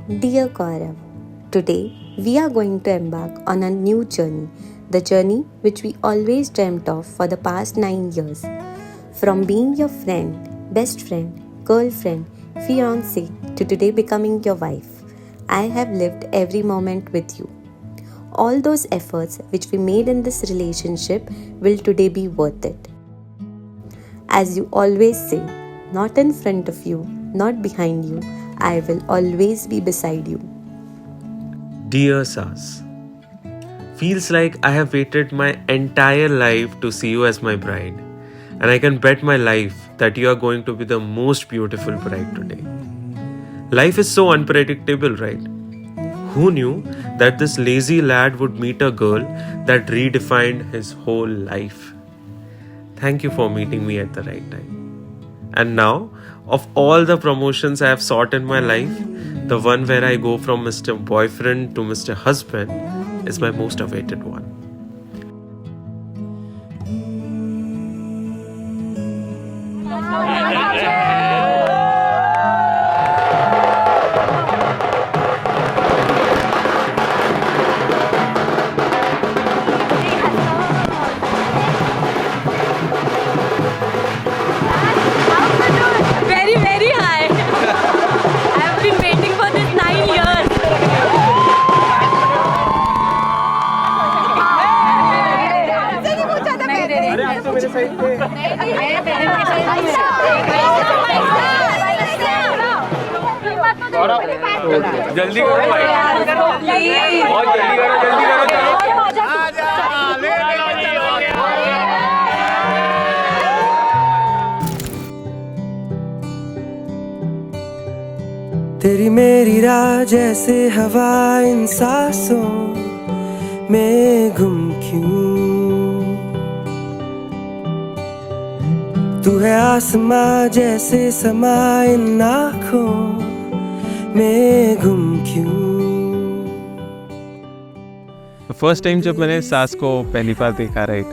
Dear Gaurav, today we are going to embark on a new journey, the journey which we always dreamt of for the past 9 years. From being your friend, best friend, girlfriend, fiance, to today becoming your wife, I have lived every moment with you. All those efforts which we made in this relationship will today be worth it. As you always say, not in front of you, not behind you, I will always be beside you. Dear Sas, feels like I have waited my entire life to see you as my bride, and I can bet my life that you are going to be the most beautiful bride today. Life is so unpredictable, right? Who knew that this lazy lad would meet a girl that redefined his whole life? Thank you for meeting me at the right time. And now, of all the promotions I have sought in my life, the one where I go from Mr. Boyfriend to Mr. Husband is my most awaited one. Very, very high. I have been waiting for this 9 years. जल्दी करो भाई, बहुत जल्दी करो, तेरी मेरी राह जैसे हवा इन सांसों में गुम क्यों। तू है आसमां जैसे समा इन आँखों में गुम क्यों। फर्स्ट टाइम जब मैंने सास को पहली बार देखा, right,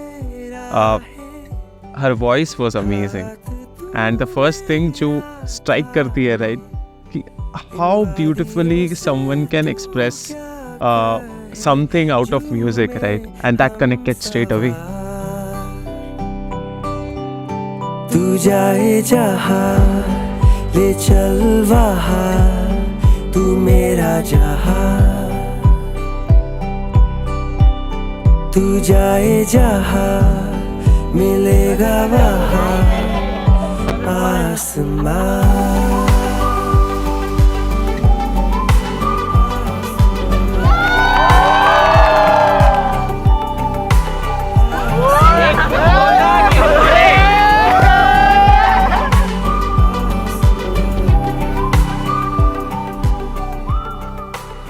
her voice was amazing and the first thing जो स्ट्राइक करती है, राइट, कि how beautifully someone can express something out of music, right, and that connected straight away. तू जाए जहाँ ले चल वहाँ, तू मेरा जहाँ. तू जाए जहाँ मिलेगा वहाँ आसमां.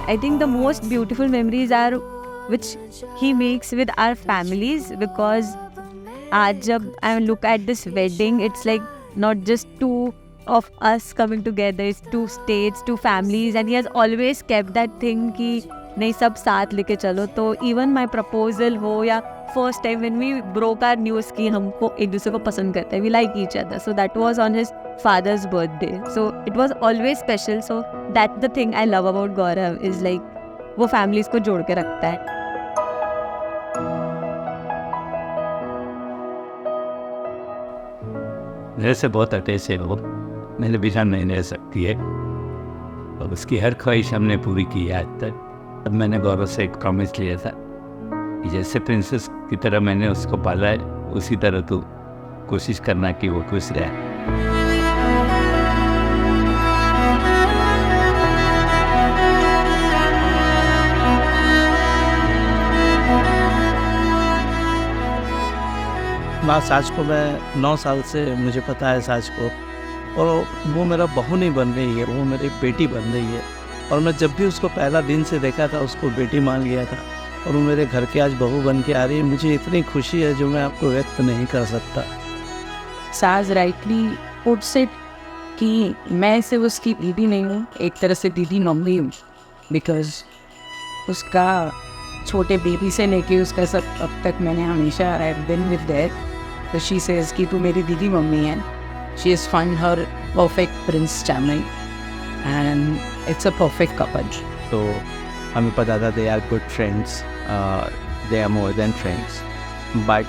I think the most beautiful memories are which he makes with our families, because आज जब I look at this wedding, it's like not just two of us coming together, it's two states, two families, and he has always kept that thing कि नहीं सब साथ लेके चलो. तो even my proposal हो या first time when we broke our news कि हमको एक दूसरे को पसंद करते हैं, we like each other, so that was on his father's birthday, so it was always special. So that's the thing I love about Gaurav, is like वो families को जोड़ के रखता है. मेरे से बहुत अटैच है वो, मेरे बिना नहीं रह सकती है, और उसकी हर ख्वाहिश हमने पूरी की है आज तक. अब मैंने गौरव से एक प्रॉमिस लिया था कि जैसे प्रिंसेस की तरह मैंने उसको पाला है, उसी तरह तू कोशिश करना कि वो खुश रहे. माँ साज को मैं 9 साल से मुझे पता है साज को, और वो मेरा बहू नहीं बन रही है, वो मेरी बेटी बन रही है. और मैं जब भी उसको पहला दिन से देखा था, उसको बेटी मान लिया था, और वो मेरे घर के आज बहू बन के आ रही है. मुझे इतनी खुशी है जो मैं आपको व्यक्त नहीं कर सकता. साज राइटली पुट्स इट कि मैं सिर्फ उसकी दीदी नहीं हूँ, एक तरह से दीदी मम्मी हूँ, बिकॉज उसका छोटे बेबी से लेके उसका सब अब तक मैंने हमेशा I have been with there. तो शी सेज कि तू मेरी दीदी मम्मी है. She is find her perfect prince charming, and it's a perfect couple. तो हमें पता था they are good friends, they are more than friends. But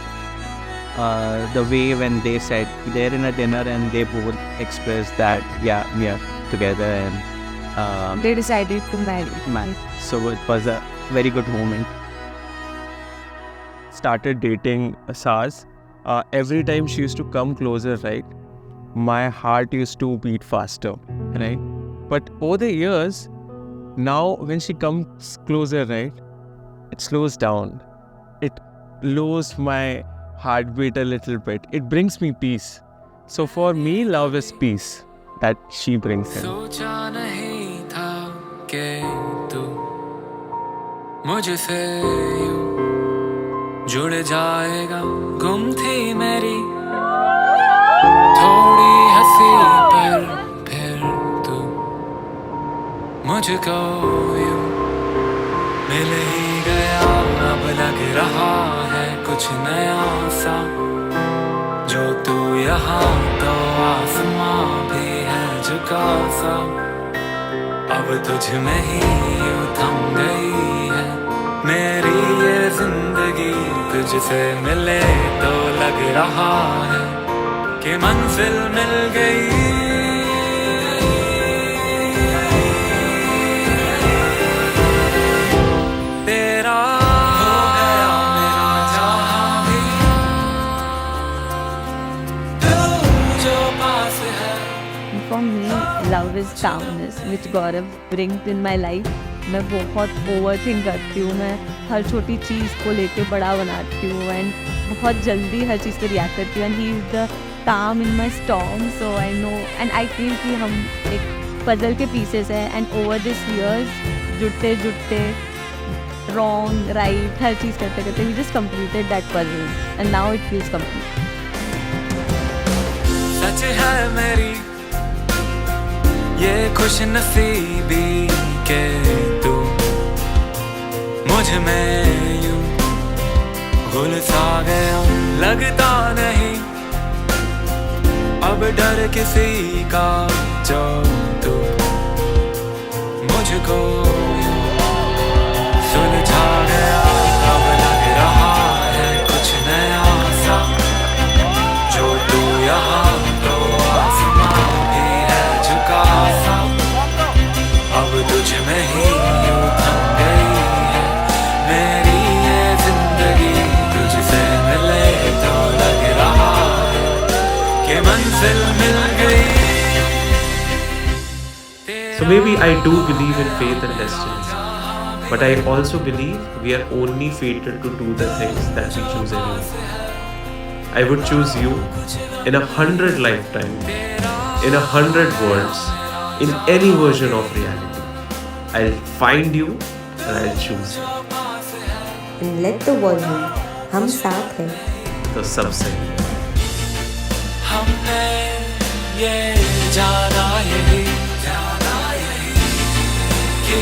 the way when they said they're in a dinner and they both expressed that yeah, we are together and They decided to marry. so it was a very good moment. Started dating Saz. Every time she used to come closer, right, my heart used to beat faster, right? But over the years, now when she comes closer, right, it slows down. It lowers my heartbeat a little bit. It brings me peace. So for me, love is peace that she brings in. सोचा नहीं था कि तू मुझसे यूं जुड़ जाएगा. गुम थी मेरी थोड़ी हंसी पर फिर तू मुझको यूं मिल ही गया. अब लग रहा है कुछ नया सा, जो तू यहाँ तो आसमां भी है झुका सा. अब तुझ में ही यूं थम गई है मेरी ये जिंदगी. तुझसे मिले तो लग रहा है कि मंजिल मिल गई. तेरा हो गया मेरा जहां भी, तू जो पास है. For me, love is calmness, which Gaurav brings in my life. मैं बहुत ओवरथिंक करती हूँ, मैं हर छोटी चीज़ को लेके बड़ा बनाती हूँ एंड बहुत जल्दी हर चीज़ पे रिएक्ट करती हूँ. And he is the calm in my storm. So I know and I feel कि हम एक पजल के पीसेस हैं एंड ओवर दिस ईयर्स जुड़ते जुड़ते रॉन्ग राइट हर चीज़ करते करते we just completed that puzzle and now it feels complete. सच है मेरी ये खुश नसीबी के तू मुझ में यूं घुल सा गया. लगता नहीं अब डर किसी का, जो तू मुझको यूं सुलझा गया. अब लग रहा है कुछ नया सा, जो तू यहाँ तो आसमां भी है झुका सा. अब तुझ में ही यूं थम गई है मेरी ये जिंदगी. तुझसे मिले तो लग रहा है कि मंजिल मिल गई. So maybe I do believe in faith and destiny, but I also believe we are only fated to do the things that we choose anyway. I would choose you in 100 lifetimes, in 100 worlds, in any version of reality. I'll find you and I'll choose you. And let the world know हम साथ हैं. तो सब सही है. हमने ये जाना यही कि